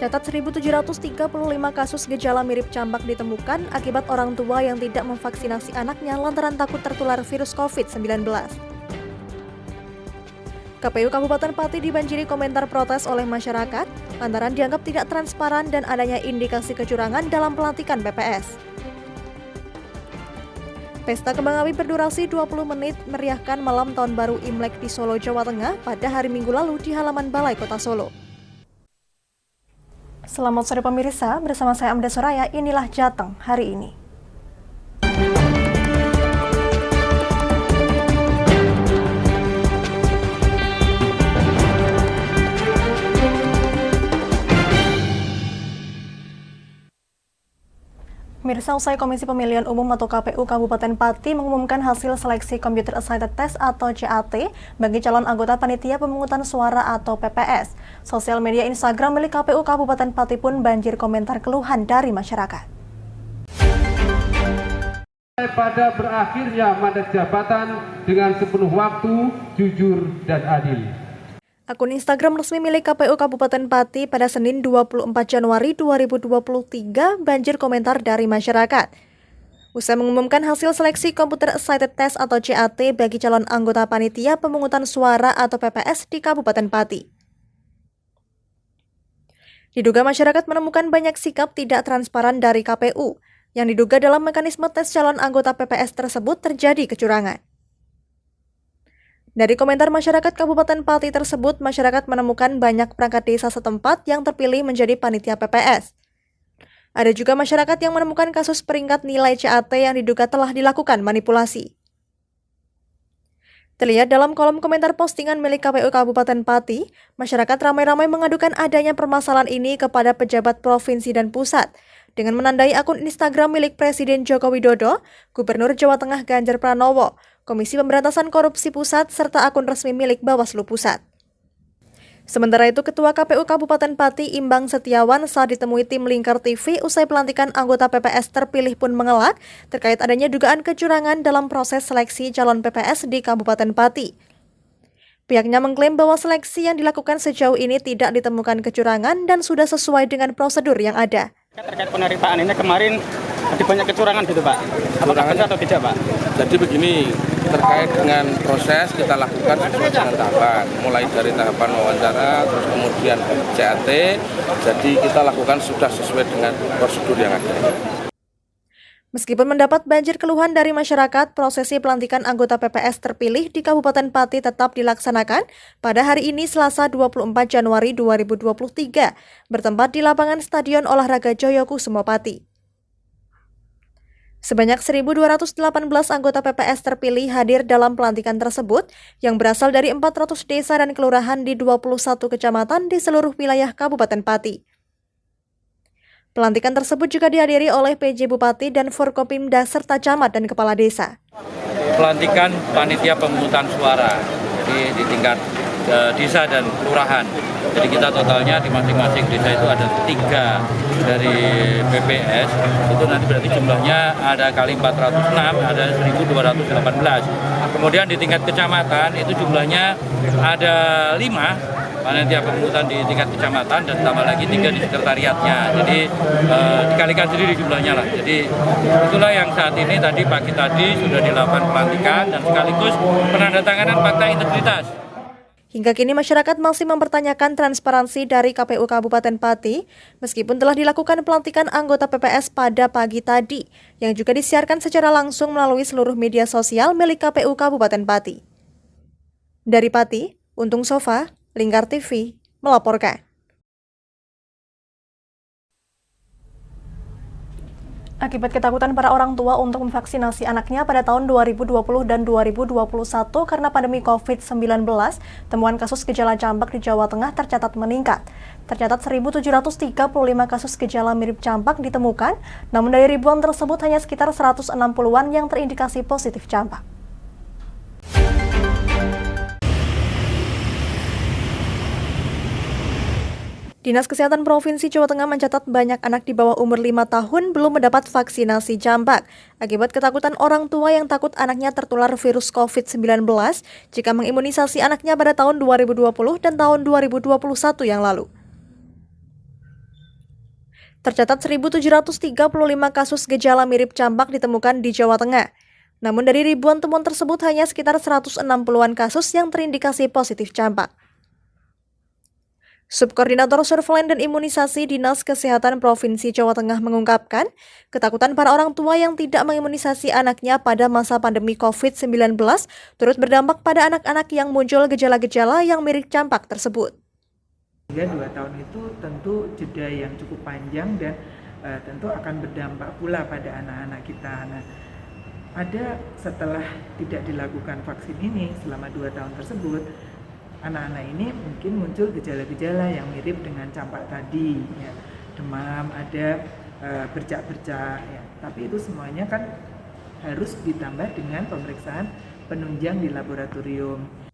tercatat 1.735 kasus gejala mirip campak ditemukan akibat orang tua yang tidak memvaksinasi anaknya lantaran takut tertular virus COVID-19. KPU Kabupaten Pati dibanjiri komentar protes oleh masyarakat lantaran dianggap tidak transparan dan adanya indikasi kecurangan dalam pelantikan PPS. Pesta kembang api berdurasi 20 menit meriahkan malam Tahun Baru Imlek di Solo, Jawa Tengah pada hari Minggu lalu di halaman Balai Kota Solo. Selamat sore pemirsa, bersama saya Amda Soraya, inilah Jateng hari ini. Pemirsa, usai Komisi Pemilihan Umum atau KPU Kabupaten Pati mengumumkan hasil seleksi Computer Assisted Test atau CAT bagi calon anggota Panitia Pemungutan Suara atau PPS. Sosial media Instagram milik KPU Kabupaten Pati pun banjir komentar keluhan dari masyarakat. Pada berakhirnya mandat jabatan dengan sepenuh waktu, jujur, dan adil. Akun Instagram resmi milik KPU Kabupaten Pati pada Senin 24 Januari 2023 banjir komentar dari masyarakat. Usai mengumumkan hasil seleksi Computer Assisted Test atau CAT bagi calon anggota Panitia Pemungutan Suara atau PPS di Kabupaten Pati. Diduga masyarakat menemukan banyak sikap tidak transparan dari KPU, yang diduga dalam mekanisme tes calon anggota PPS tersebut terjadi kecurangan. Dari komentar masyarakat Kabupaten Pati tersebut, masyarakat menemukan banyak perangkat desa setempat yang terpilih menjadi panitia PPS. Ada juga masyarakat yang menemukan kasus peringkat nilai CAT yang diduga telah dilakukan manipulasi. Terlihat dalam kolom komentar postingan milik KPU Kabupaten Pati, masyarakat ramai-ramai mengadukan adanya permasalahan ini kepada pejabat provinsi dan pusat, dengan menandai akun Instagram milik Presiden Joko Widodo, Gubernur Jawa Tengah Ganjar Pranowo, Komisi Pemberantasan Korupsi Pusat, serta akun resmi milik Bawaslu Pusat. Sementara itu, Ketua KPU Kabupaten Pati Imbang Setiawan saat ditemui tim Lingkar TV usai pelantikan anggota PPS terpilih pun mengelak terkait adanya dugaan kecurangan dalam proses seleksi calon PPS di Kabupaten Pati. Pihaknya mengklaim bahwa seleksi yang dilakukan sejauh ini tidak ditemukan kecurangan dan sudah sesuai dengan prosedur yang ada. Terkait penerimaan ini kemarin ada banyak kecurangan gitu Pak, apakah benar atau tidak Pak? Jadi begini, terkait dengan proses kita lakukan sesuai dengan tahapan, mulai dari tahapan wawancara, terus kemudian CAT, jadi kita lakukan sudah sesuai dengan prosedur yang ada. Meskipun mendapat banjir keluhan dari masyarakat, prosesi pelantikan anggota PPS terpilih di Kabupaten Pati tetap dilaksanakan pada hari ini Selasa 24 Januari 2023, bertempat di lapangan Stadion Olahraga Joyokusumo Pati. Sebanyak 1.218 anggota PPS terpilih hadir dalam pelantikan tersebut yang berasal dari 400 desa dan kelurahan di 21 kecamatan di seluruh wilayah Kabupaten Pati. Pelantikan tersebut juga dihadiri oleh PJ Bupati dan Forkopimda serta camat dan kepala desa. Pelantikan panitia pemungutan suara, jadi di tingkat desa dan kelurahan. Jadi kita totalnya di masing-masing desa itu ada 3 dari PPS, itu nanti berarti jumlahnya ada kali 406, ada 1.218. Kemudian di tingkat kecamatan itu jumlahnya ada 5 panitia pemungutan di tingkat kecamatan dan tambah lagi 3 di sekretariatnya. Jadi dikalikan sendiri jumlahnya lah. Jadi itulah yang saat ini tadi pagi tadi sudah dilakukan pelantikan dan sekaligus penandatanganan fakta integritas. Hingga kini masyarakat masih mempertanyakan transparansi dari KPU Kabupaten Pati, meskipun telah dilakukan pelantikan anggota PPS pada pagi tadi, yang juga disiarkan secara langsung melalui seluruh media sosial milik KPU Kabupaten Pati. Dari Pati, Untung Sofa, Lingkar TV, melaporkan. Akibat ketakutan para orang tua untuk memvaksinasi anaknya pada tahun 2020 dan 2021 karena pandemi COVID-19, temuan kasus gejala campak di Jawa Tengah tercatat meningkat. Tercatat 1.735 kasus gejala mirip campak ditemukan, namun dari ribuan tersebut hanya sekitar 160-an yang terindikasi positif campak. Dinas Kesehatan Provinsi Jawa Tengah mencatat banyak anak di bawah umur 5 tahun belum mendapat vaksinasi campak akibat ketakutan orang tua yang takut anaknya tertular virus COVID-19 jika mengimunisasi anaknya pada tahun 2020 dan tahun 2021 yang lalu. Tercatat 1.735 kasus gejala mirip campak ditemukan di Jawa Tengah. Namun dari ribuan temuan tersebut hanya sekitar 160-an kasus yang terindikasi positif campak. Subkoordinator Surveillance dan Imunisasi Dinas Kesehatan Provinsi Jawa Tengah mengungkapkan, ketakutan para orang tua yang tidak mengimunisasi anaknya pada masa pandemi COVID-19 turut berdampak pada anak-anak yang muncul gejala-gejala yang mirip campak tersebut. 2 tahun itu tentu jeda yang cukup panjang dan tentu akan berdampak pula pada anak-anak kita. Nah, ada setelah tidak dilakukan vaksin ini selama 2 tahun tersebut, anak-anak ini mungkin muncul gejala-gejala yang mirip dengan campak tadi, ya. Demam, ada bercak-bercak, ya. Tapi itu semuanya kan harus ditambah dengan pemeriksaan penunjang di laboratorium.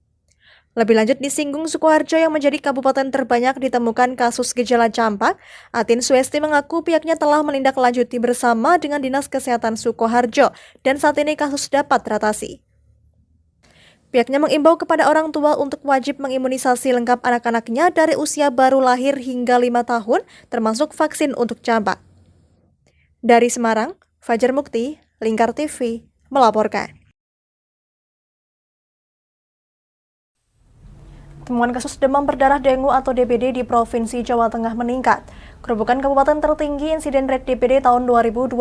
Lebih lanjut disinggung Sukoharjo yang menjadi kabupaten terbanyak ditemukan kasus gejala campak, Atin Suesti mengaku pihaknya telah menindaklanjuti bersama dengan Dinas Kesehatan Sukoharjo dan saat ini kasus dapat teratasi. Pihaknya mengimbau kepada orang tua untuk wajib mengimunisasi lengkap anak-anaknya dari usia baru lahir hingga 5 tahun, termasuk vaksin untuk campak. Dari Semarang, Fajar Mukti, Lingkar TV, melaporkan. Temuan kasus demam berdarah dengue atau DBD di Provinsi Jawa Tengah meningkat. Kerubukan kabupaten tertinggi insiden rate DBD tahun 2022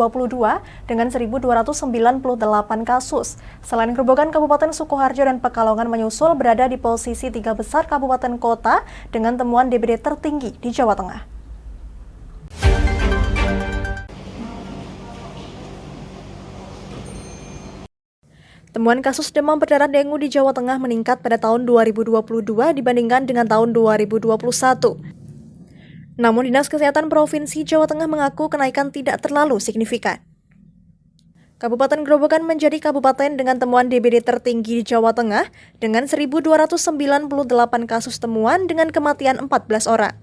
dengan 1.298 kasus. Selain kerubukan Kabupaten Sukoharjo dan Pekalongan menyusul berada di posisi 3 besar kabupaten kota dengan temuan DBD tertinggi di Jawa Tengah. Temuan kasus demam berdarah dengue di Jawa Tengah meningkat pada tahun 2022 dibandingkan dengan tahun 2021. Namun Dinas Kesehatan Provinsi Jawa Tengah mengaku kenaikan tidak terlalu signifikan. Kabupaten Grobogan menjadi kabupaten dengan temuan DBD tertinggi di Jawa Tengah dengan 1.298 kasus temuan dengan kematian 14 orang.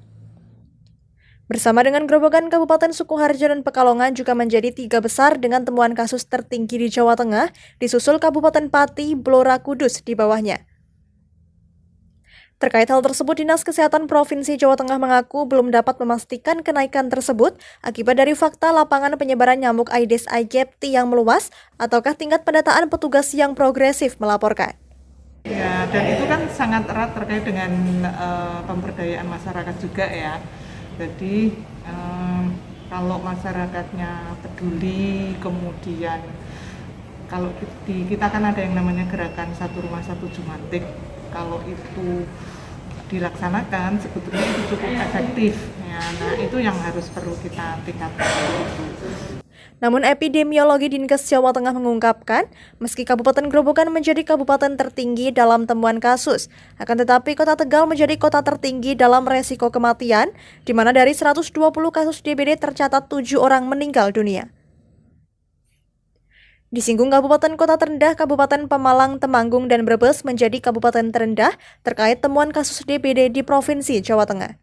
Bersama dengan Grobogan, Kabupaten Sukoharjo dan Pekalongan juga menjadi 3 besar dengan temuan kasus tertinggi di Jawa Tengah, disusul Kabupaten Pati, Blora, Kudus di bawahnya. Terkait hal tersebut, Dinas Kesehatan Provinsi Jawa Tengah mengaku belum dapat memastikan kenaikan tersebut akibat dari fakta lapangan penyebaran nyamuk Aedes aegypti yang meluas ataukah tingkat pendataan petugas yang progresif melaporkan. Ya, dan itu kan sangat erat terkait dengan pemberdayaan masyarakat juga ya. Jadi kalau masyarakatnya peduli, kemudian kalau kita kan ada yang namanya gerakan satu rumah satu jumantik, kalau itu dilaksanakan sebetulnya itu cukup efektif ya. Nah itu yang harus perlu kita tingkatkan. Namun epidemiologi Dinkes Jawa Tengah mengungkapkan, meski Kabupaten Grobogan menjadi kabupaten tertinggi dalam temuan kasus, akan tetapi Kota Tegal menjadi kota tertinggi dalam resiko kematian, di mana dari 120 kasus DBD tercatat 7 orang meninggal dunia. Disinggung kabupaten kota terendah, Kabupaten Pemalang, Temanggung, dan Brebes menjadi kabupaten terendah terkait temuan kasus DBD di Provinsi Jawa Tengah.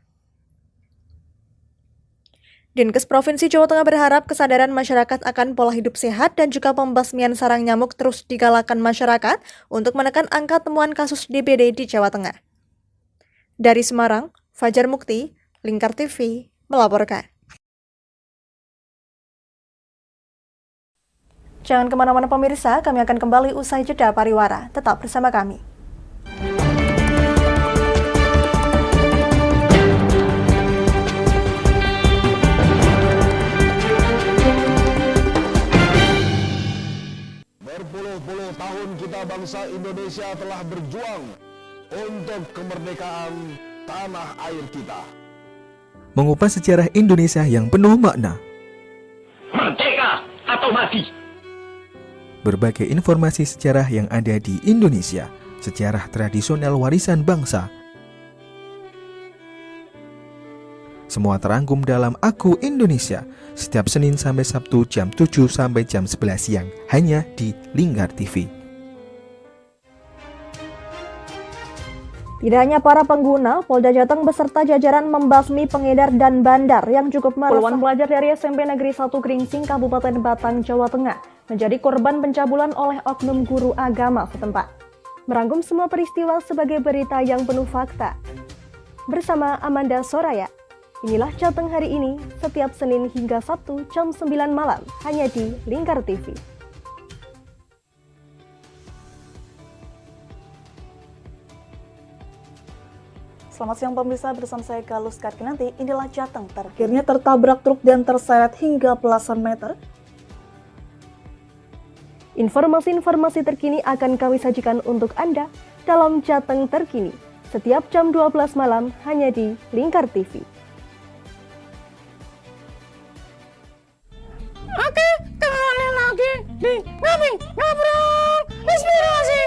Dinkes Provinsi Jawa Tengah berharap kesadaran masyarakat akan pola hidup sehat dan juga pembasmian sarang nyamuk terus digalakan masyarakat untuk menekan angka temuan kasus DBD di Jawa Tengah. Dari Semarang, Fajar Mukti, Lingkar TV, melaporkan. Jangan kemana-mana pemirsa, kami akan kembali usai jeda pariwara. Tetap bersama kami. Berpuluh-puluh tahun kita bangsa Indonesia telah berjuang untuk kemerdekaan tanah air kita. Mengupas sejarah Indonesia yang penuh makna. Merdeka atau mati. Berbagai informasi sejarah yang ada di Indonesia, sejarah tradisional warisan bangsa. Semua terangkum dalam Aku Indonesia, setiap Senin sampai Sabtu jam 7 sampai jam 11 siang, hanya di Lingkar TV. Tidak hanya para pengguna, Polda Jateng beserta jajaran membasmi pengedar dan bandar yang cukup meresahkan. Puluhan pelajar dari SMP Negeri 1 Gringsing, Kabupaten Batang, Jawa Tengah, menjadi korban pencabulan oleh oknum guru agama setempat. Merangkum semua peristiwa sebagai berita yang penuh fakta. Bersama Amanda Soraya. Inilah Jateng hari ini, setiap Senin hingga Sabtu jam 9 malam, hanya di Lingkar TV. Selamat siang pemirsa, bersama saya Galus Karkinanti. Inilah Jateng terakhirnya tertabrak truk dan terseret hingga belasan meter. Informasi-informasi terkini akan kami sajikan untuk Anda dalam Jateng terkini, setiap jam 12 malam hanya di Lingkar TV. Oke, kembali lagi di Ngobrol Inspirasi.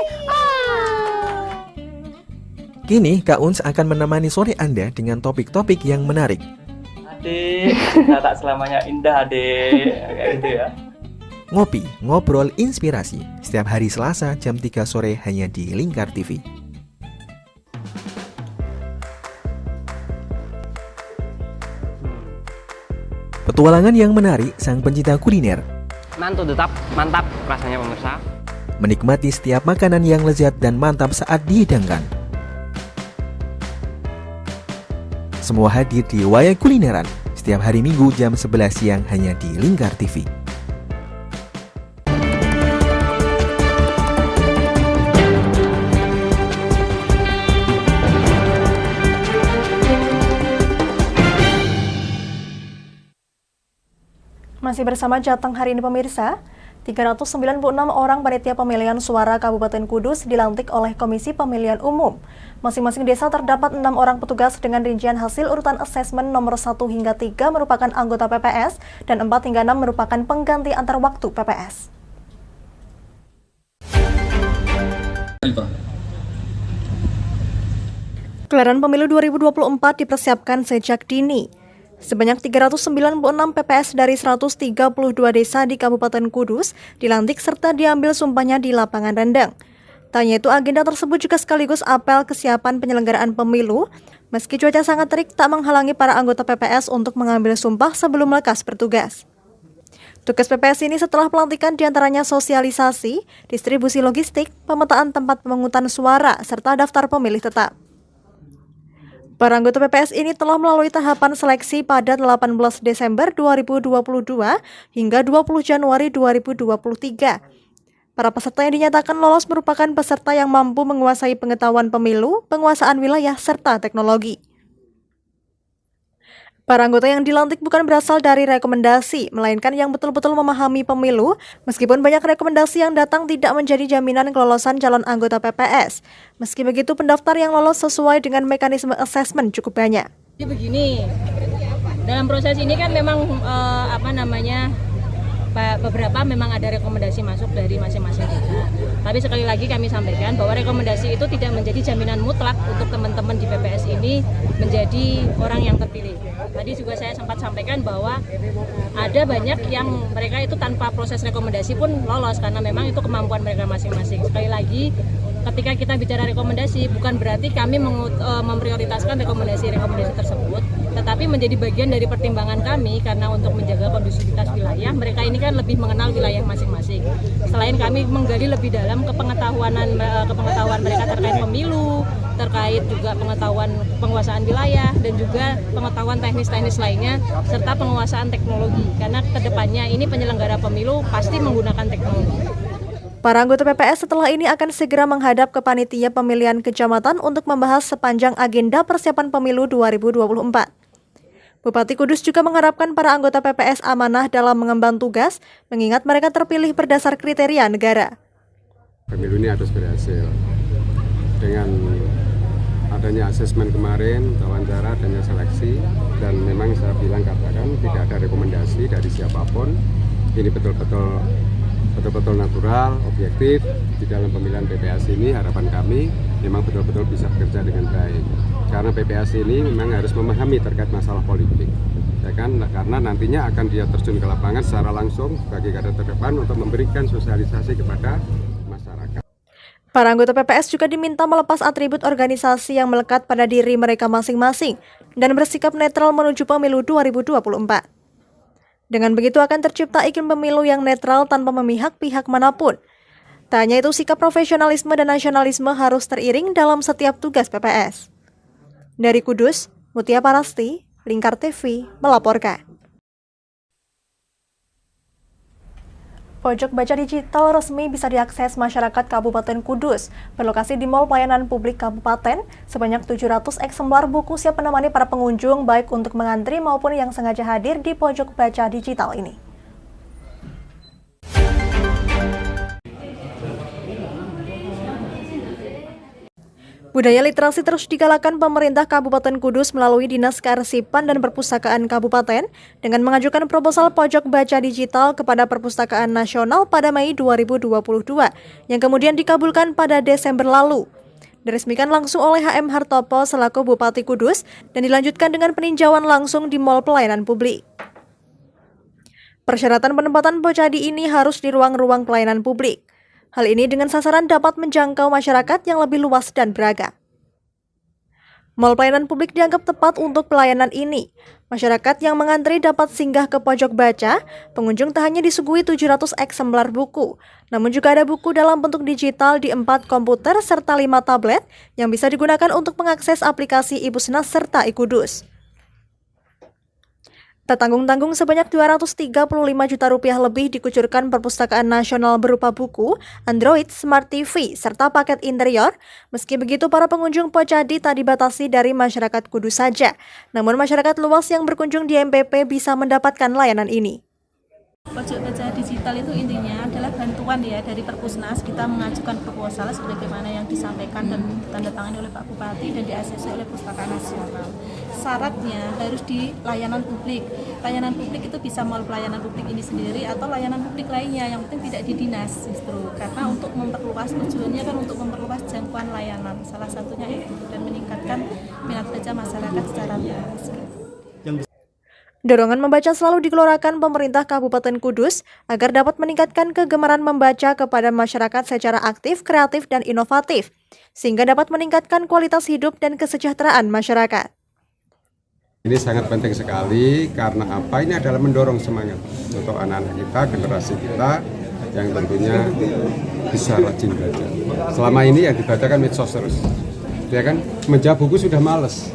Kini Kak Uns akan menemani sore Anda dengan topik-topik yang menarik. Adik, kita tak selamanya indah, adik. Kayak gitu ya. Ngopi, ngobrol inspirasi, setiap hari Selasa jam 3 sore hanya di Lingkar TV. Petualangan yang menarik sang pencinta kuliner. Mantu tetap mantap rasanya pemirsa. Menikmati setiap makanan yang lezat dan mantap saat dihidangkan. Semua hadir di Wayang Kulineran setiap hari Minggu jam 11 siang hanya di Lingkar TV. Masih bersama Jateng hari ini pemirsa, 396 orang panitia pemilihan suara Kabupaten Kudus dilantik oleh Komisi Pemilihan Umum. Masing-masing desa terdapat 6 orang petugas dengan rincian hasil urutan asesmen nomor 1 hingga 3 merupakan anggota PPS dan 4 hingga 6 merupakan pengganti antar waktu PPS. Gelaran pemilu 2024 dipersiapkan sejak dini. Sebanyak 396 PPS dari 132 desa di Kabupaten Kudus dilantik serta diambil sumpahnya di lapangan Rendang. Tak hanya itu, agenda tersebut juga sekaligus apel kesiapan penyelenggaraan pemilu, meski cuaca sangat terik tak menghalangi para anggota PPS untuk mengambil sumpah sebelum lekas bertugas. Tugas PPS ini setelah pelantikan diantaranya sosialisasi, distribusi logistik, pemetaan tempat pemungutan suara, serta daftar pemilih tetap. Para anggota PPS ini telah melalui tahapan seleksi pada 18 Desember 2022 hingga 20 Januari 2023. Para peserta yang dinyatakan lolos merupakan peserta yang mampu menguasai pengetahuan pemilu, penguasaan wilayah, serta teknologi. Para anggota yang dilantik bukan berasal dari rekomendasi, melainkan yang betul-betul memahami pemilu, meskipun banyak rekomendasi yang datang tidak menjadi jaminan kelolosan calon anggota PPS. Meski begitu, pendaftar yang lolos sesuai dengan mekanisme asesmen cukup banyak. Jadi begini, dalam proses ini kan memang beberapa memang ada rekomendasi masuk dari masing-masing desa. Tapi sekali lagi kami sampaikan bahwa rekomendasi itu tidak menjadi jaminan mutlak untuk teman-teman di PPS ini menjadi orang yang terpilih. Tadi juga saya sempat sampaikan bahwa ada banyak yang mereka itu tanpa proses rekomendasi pun lolos karena memang itu kemampuan mereka masing-masing. Sekali lagi, ketika kita bicara rekomendasi bukan berarti kami memprioritaskan rekomendasi-rekomendasi tersebut, tetapi menjadi bagian dari pertimbangan kami karena untuk menjaga kondusivitas wilayah, mereka ini kan lebih mengenal wilayah masing-masing. Selain kami menggali lebih dalam kepengetahuan mereka terkait pemilu, terkait juga pengetahuan penguasaan wilayah dan juga pengetahuan teknis-teknis lainnya serta penguasaan teknologi. Karena kedepannya ini penyelenggara pemilu pasti menggunakan teknologi. Para anggota PPS setelah ini akan segera menghadap ke panitia pemilihan kecamatan untuk membahas sepanjang agenda persiapan pemilu 2024. Bupati Kudus juga mengharapkan para anggota PPS amanah dalam mengemban tugas, mengingat mereka terpilih berdasar kriteria negara. Pemilu ini harus berhasil. Dengan adanya asesmen kemarin, wawancara, adanya seleksi, dan memang saya katakan tidak ada rekomendasi dari siapapun. Ini betul-betul natural, objektif. Di dalam pemilihan PPS ini harapan kami memang betul-betul bisa bekerja dengan baik. Karena PPS ini memang harus memahami terkait masalah politik, ya kan? Karena nantinya akan dia terjun ke lapangan secara langsung sebagai garda terdepan untuk memberikan sosialisasi kepada masyarakat. Para anggota PPS juga diminta melepas atribut organisasi yang melekat pada diri mereka masing-masing dan bersikap netral menuju pemilu 2024. Dengan begitu akan tercipta iklim pemilu yang netral tanpa memihak pihak manapun. Tak hanya itu, sikap profesionalisme dan nasionalisme harus teriring dalam setiap tugas PPS. Dari Kudus, Mutia Parasti, Lingkar TV melaporkan. Pojok baca digital resmi bisa diakses masyarakat Kabupaten Kudus. Berlokasi di Mall Pelayanan Publik Kabupaten, sebanyak 700 eksemplar buku siap menemani para pengunjung baik untuk mengantri maupun yang sengaja hadir di pojok baca digital ini. Budaya literasi terus digalakan pemerintah Kabupaten Kudus melalui Dinas Kearsipan dan Perpustakaan Kabupaten dengan mengajukan proposal pojok baca digital kepada Perpustakaan Nasional pada Mei 2022 yang kemudian dikabulkan pada Desember lalu. Diresmikan langsung oleh HM Hartopo selaku Bupati Kudus dan dilanjutkan dengan peninjauan langsung di Mall Pelayanan Publik. Persyaratan penempatan Pojadi ini harus di ruang-ruang pelayanan publik. Hal ini dengan sasaran dapat menjangkau masyarakat yang lebih luas dan beragam. Mall pelayanan publik dianggap tepat untuk pelayanan ini. Masyarakat yang mengantri dapat singgah ke pojok baca, pengunjung tak hanya disuguhi 700 eksemplar buku, namun juga ada buku dalam bentuk digital di 4 komputer serta 5 tablet yang bisa digunakan untuk mengakses aplikasi Ibusnas serta iKudus. Tak tanggung-tanggung sebanyak 235 juta rupiah lebih dikucurkan Perpustakaan Nasional berupa buku, Android, Smart TV, serta paket interior. Meski begitu, para pengunjung Pojadi tak dibatasi dari masyarakat Kudus saja. Namun masyarakat luas yang berkunjung di MPP bisa mendapatkan layanan ini. Pojok baca digital itu intinya adalah bantuan ya dari Perpusnas. Kita mengajukan proposal sebagaimana yang disampaikan dan ditandatangani oleh Pak Bupati dan di-ACC oleh Perpustakaan Nasional. Syaratnya harus di layanan publik. Layanan publik itu bisa Mall Pelayanan Publik ini sendiri atau layanan publik lainnya, yang penting tidak di dinas justru. Karena untuk memperluas, tujuannya kan untuk memperluas jangkauan layanan. Salah satunya itu dan meningkatkan minat baca masyarakat secara luas. Dorongan membaca selalu digelorakan pemerintah Kabupaten Kudus agar dapat meningkatkan kegemaran membaca kepada masyarakat secara aktif, kreatif, dan inovatif, sehingga dapat meningkatkan kualitas hidup dan kesejahteraan masyarakat. Ini sangat penting sekali karena apa? Ini adalah mendorong semangat untuk anak-anak kita, generasi kita yang tentunya bisa rajin baca. Selama ini yang dibacakan medsos terus, ya kan? Menjawab buku sudah males.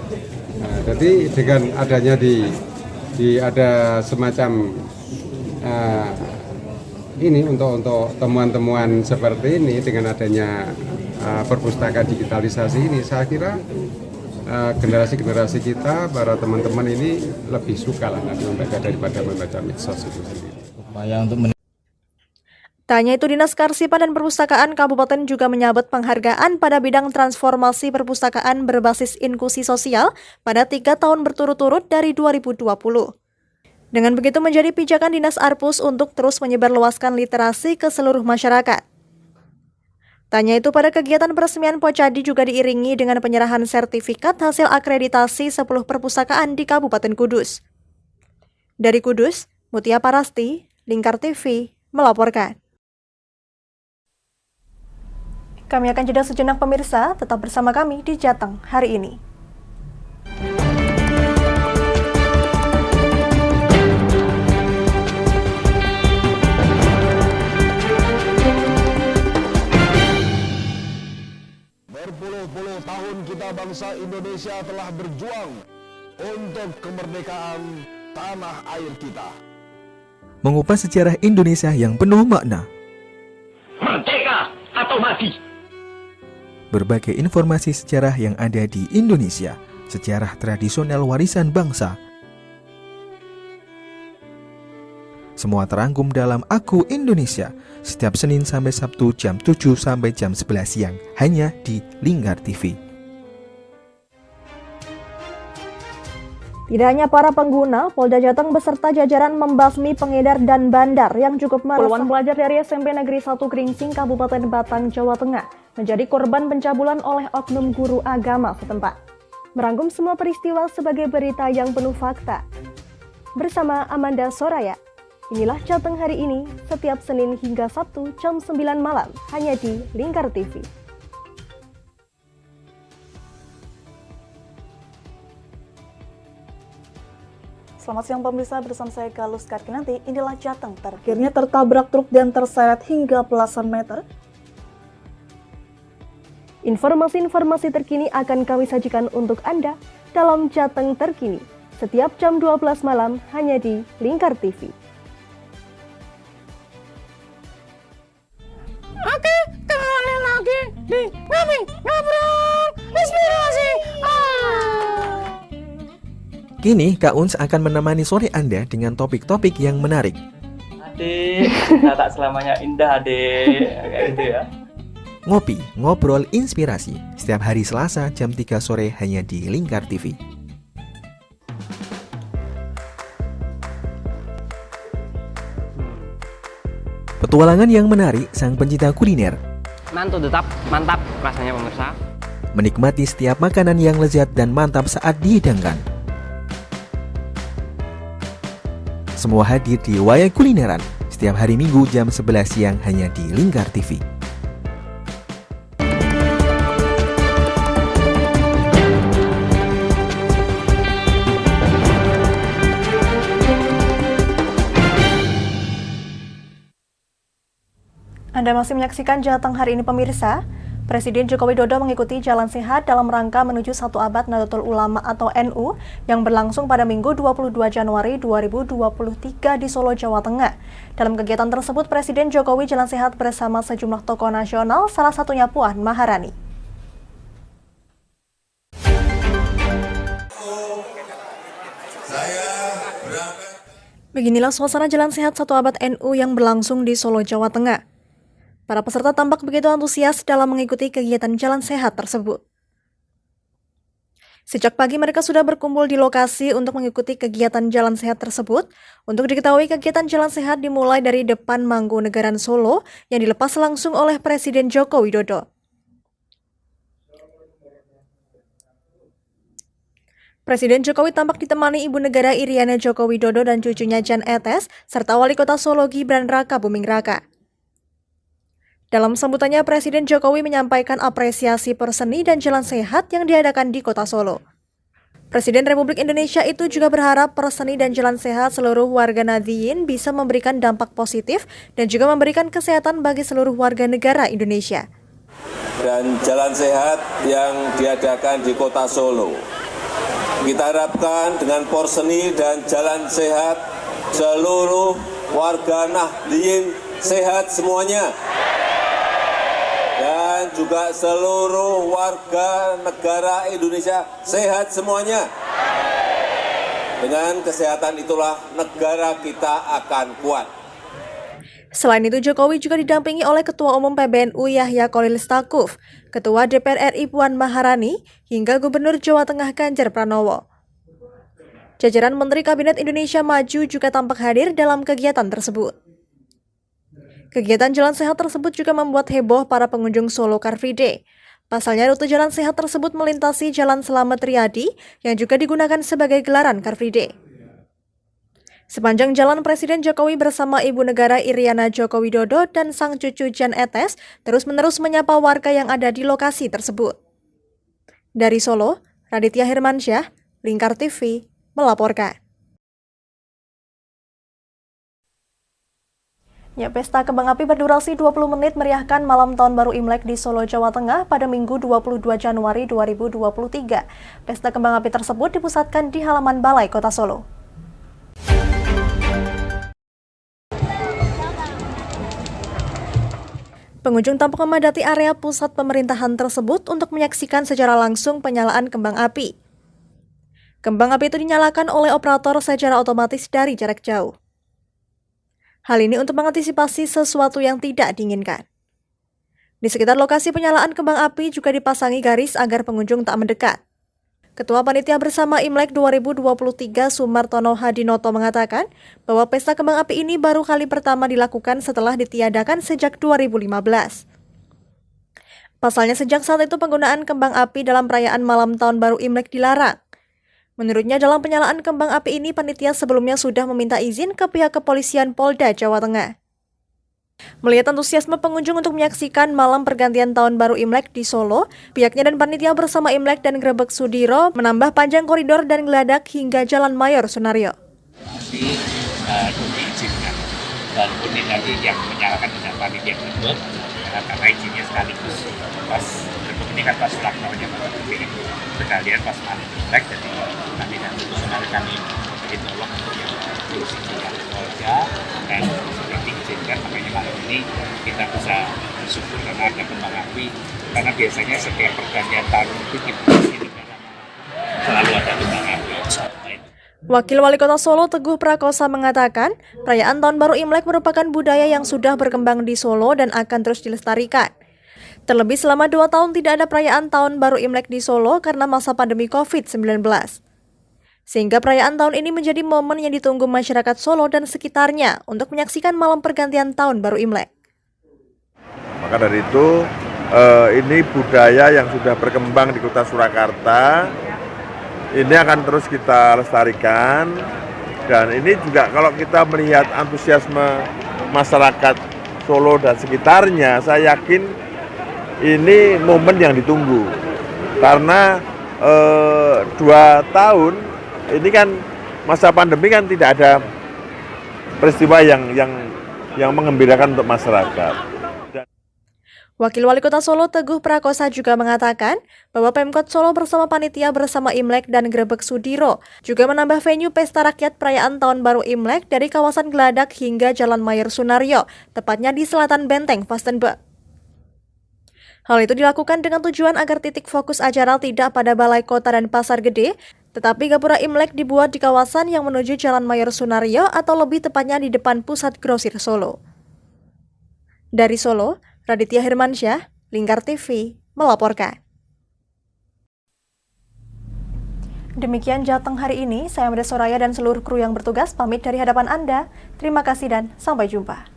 Nah, jadi dengan adanya ada semacam ini untuk temuan-temuan seperti ini dengan adanya perpustakaan digitalisasi ini, saya kira generasi-generasi kita, para teman-teman ini lebih suka lah nanti membaca daripada membaca medsos itu sendiri. Tak hanya itu, Dinas Kearsipan dan Perpustakaan Kabupaten juga menyabet penghargaan pada bidang transformasi perpustakaan berbasis inklusi sosial pada 3 tahun berturut-turut dari 2020. Dengan begitu menjadi pijakan Dinas Arpus untuk terus menyebarluaskan literasi ke seluruh masyarakat. Tak hanya itu, pada kegiatan peresmian Pojadi juga diiringi dengan penyerahan sertifikat hasil akreditasi 10 perpustakaan di Kabupaten Kudus. Dari Kudus, Mutia Parasti, Lingkar TV melaporkan. Kami akan jeda sejenak pemirsa, tetap bersama kami di Jateng hari ini. Berpuluh-puluh tahun kita bangsa Indonesia telah berjuang untuk kemerdekaan tanah air kita. Mengupas sejarah Indonesia yang penuh makna. Merdeka atau mati. Berbagai informasi sejarah yang ada di Indonesia, sejarah tradisional warisan bangsa. Semua terangkum dalam Aku Indonesia, setiap Senin sampai Sabtu jam 7 sampai jam 11 siang, hanya di Lingkar TV. Tidak hanya para pengguna, Polda Jateng beserta jajaran membasmi pengedar dan bandar yang cukup meresahkan. Puluhan pelajar dari SMP Negeri 1 Gringsing, Kabupaten Batang, Jawa Tengah, menjadi korban pencabulan oleh oknum guru agama setempat. Merangkum semua peristiwa sebagai berita yang penuh fakta. Bersama Amanda Soraya, inilah Jateng hari ini, setiap Senin hingga Sabtu jam 9 malam, hanya di Lingkar TV. Selamat siang pemirsa, bersama saya Galus Karkinanti. Inilah Jateng akhirnya tertabrak truk dan terseret hingga belasan meter. Informasi-informasi terkini akan kami sajikan untuk Anda dalam Jateng Terkini. setiap jam 12 malam hanya di Lingkar TV. Oke, kembali lagi di Ngami Ngobrol Inspirasi. Kini Kak Uns akan menemani sore Anda dengan topik-topik yang menarik. Adik, kita tak selamanya indah, adik. Kayak gitu ya. Ngopi, ngobrol inspirasi. Setiap hari Selasa jam 3 sore hanya di Lingkar TV. Petualangan yang menarik sang pencinta kuliner. Mantul tetap mantap rasanya pemirsa. Menikmati setiap makanan yang lezat dan mantap saat dihidangkan. Semua hadir di Wayang Kulineran setiap hari Minggu jam 11 siang hanya di Lingkar TV. Anda masih menyaksikan Jateng hari ini pemirsa. Presiden Joko Widodo mengikuti Jalan Sehat dalam rangka menuju 1 abad Nahdlatul Ulama atau NU yang berlangsung pada Minggu 22 Januari 2023 di Solo, Jawa Tengah. Dalam kegiatan tersebut, Presiden Jokowi jalan sehat bersama sejumlah tokoh nasional, salah satunya Puan Maharani. Beginilah suasana Jalan Sehat 1 abad NU yang berlangsung di Solo, Jawa Tengah. Para peserta tampak begitu antusias dalam mengikuti kegiatan jalan sehat tersebut. Sejak pagi mereka sudah berkumpul di lokasi untuk mengikuti kegiatan jalan sehat tersebut. Untuk diketahui kegiatan jalan sehat dimulai dari depan Mangkunegaran Solo yang dilepas langsung oleh Presiden Joko Widodo. Presiden Jokowi tampak ditemani Ibu Negara Iriana Joko Widodo dan cucunya Jan Etes serta Wali Kota Solo Gibran Raka Buming Raka. Dalam sambutannya, Presiden Jokowi menyampaikan apresiasi perseni dan jalan sehat yang diadakan di Kota Solo. Presiden Republik Indonesia itu juga berharap perseni dan jalan sehat seluruh warga Nahdiyin bisa memberikan dampak positif dan juga memberikan kesehatan bagi seluruh warga negara Indonesia. Dan jalan sehat yang diadakan di Kota Solo. Kita harapkan dengan perseni dan jalan sehat seluruh warga Nahdiyin sehat semuanya. Dan juga seluruh warga negara Indonesia sehat semuanya. Dengan kesehatan itulah negara kita akan kuat. Selain itu, Jokowi juga didampingi oleh Ketua Umum PBNU Yahya Khalil Stakuf, Ketua DPR RI Puan Maharani, hingga Gubernur Jawa Tengah Ganjar Pranowo. Jajaran Menteri Kabinet Indonesia Maju juga tampak hadir dalam kegiatan tersebut. Kegiatan jalan sehat tersebut juga membuat heboh para pengunjung Solo Car Free Day. Pasalnya rute jalan sehat tersebut melintasi Jalan Slamet Riyadi yang juga digunakan sebagai gelaran Car Free Day. Sepanjang jalan, Presiden Jokowi bersama Ibu Negara Iriana Joko Widodo dan sang cucu Jan Etes terus-menerus menyapa warga yang ada di lokasi tersebut. Dari Solo, Raditya Hermansyah, Lingkar TV, melaporkan. Ya, pesta kembang api berdurasi 20 menit meriahkan malam tahun baru Imlek di Solo, Jawa Tengah pada Minggu 22 Januari 2023. Pesta kembang api tersebut dipusatkan di halaman Balai Kota Solo. Pengunjung tampak memadati area pusat pemerintahan tersebut untuk menyaksikan secara langsung penyalaan kembang api. Kembang api itu dinyalakan oleh operator secara otomatis dari jarak jauh. Hal ini untuk mengantisipasi sesuatu yang tidak diinginkan. Di sekitar lokasi penyalaan kembang api juga dipasangi garis agar pengunjung tak mendekat. Ketua Panitia Bersama Imlek 2023 Sumartono Hadinoto mengatakan bahwa pesta kembang api ini baru kali pertama dilakukan setelah ditiadakan sejak 2015. Pasalnya sejak saat itu penggunaan kembang api dalam perayaan malam tahun baru Imlek dilarang. Menurutnya dalam penyalaan kembang api ini panitia sebelumnya sudah meminta izin ke pihak kepolisian Polda Jawa Tengah. Melihat antusiasme pengunjung untuk menyaksikan malam pergantian tahun baru Imlek di Solo, pihaknya dan panitia Bersama Imlek dan Grebek Sudiro menambah panjang koridor dan geladak hingga Jalan Mayor Sunario. Diizinkan, walaupun ini yang menyalakan dengan panitia tersebut, karena izinnya sekaligus pas ini kan pas ulang tahunnya Bapak Gubernur sekalian pas malam Imlek, jadi kami dan personal kami jadi tolong untuk yang kursi keluarga dan seperti izinkan, makanya malam ini kita bisa bersyukur karena ada kembang api, karena biasanya setiap pergantian tahun itu kita di negara selalu ada kembang api. Wakil Wali Kota Solo Teguh Prakosa mengatakan, perayaan Tahun Baru Imlek merupakan budaya yang sudah berkembang di Solo dan akan terus dilestarikan. Terlebih selama 2 tahun tidak ada perayaan Tahun Baru Imlek di Solo karena masa pandemi COVID-19. Sehingga perayaan tahun ini menjadi momen yang ditunggu masyarakat Solo dan sekitarnya untuk menyaksikan malam pergantian Tahun Baru Imlek. Maka dari itu, ini budaya yang sudah berkembang di Kota Surakarta. Ini akan terus kita lestarikan, dan ini juga kalau kita melihat antusiasme masyarakat Solo dan sekitarnya, saya yakin ini momen yang ditunggu. Karena 2 tahun ini kan masa pandemi kan tidak ada peristiwa yang mengembirakan untuk masyarakat. Wakil Wali Kota Solo Teguh Prakosa juga mengatakan bahwa Pemkot Solo bersama panitia bersama Imlek dan Grebek Sudiro juga menambah venue pesta rakyat perayaan Tahun Baru Imlek dari kawasan Geladak hingga Jalan Mayer Sunario, tepatnya di selatan Benteng Vastenburg. Hal itu dilakukan dengan tujuan agar titik fokus acara tidak pada Balai Kota dan Pasar Gede, tetapi gapura Imlek dibuat di kawasan yang menuju Jalan Mayer Sunario atau lebih tepatnya di depan Pusat Grosir Solo. Dari Solo, Raditya Hirmansyah, Lingkar TV, melaporkan. Demikian Jateng hari ini, saya Mada Soraya dan seluruh kru yang bertugas pamit dari hadapan Anda. Terima kasih dan sampai jumpa.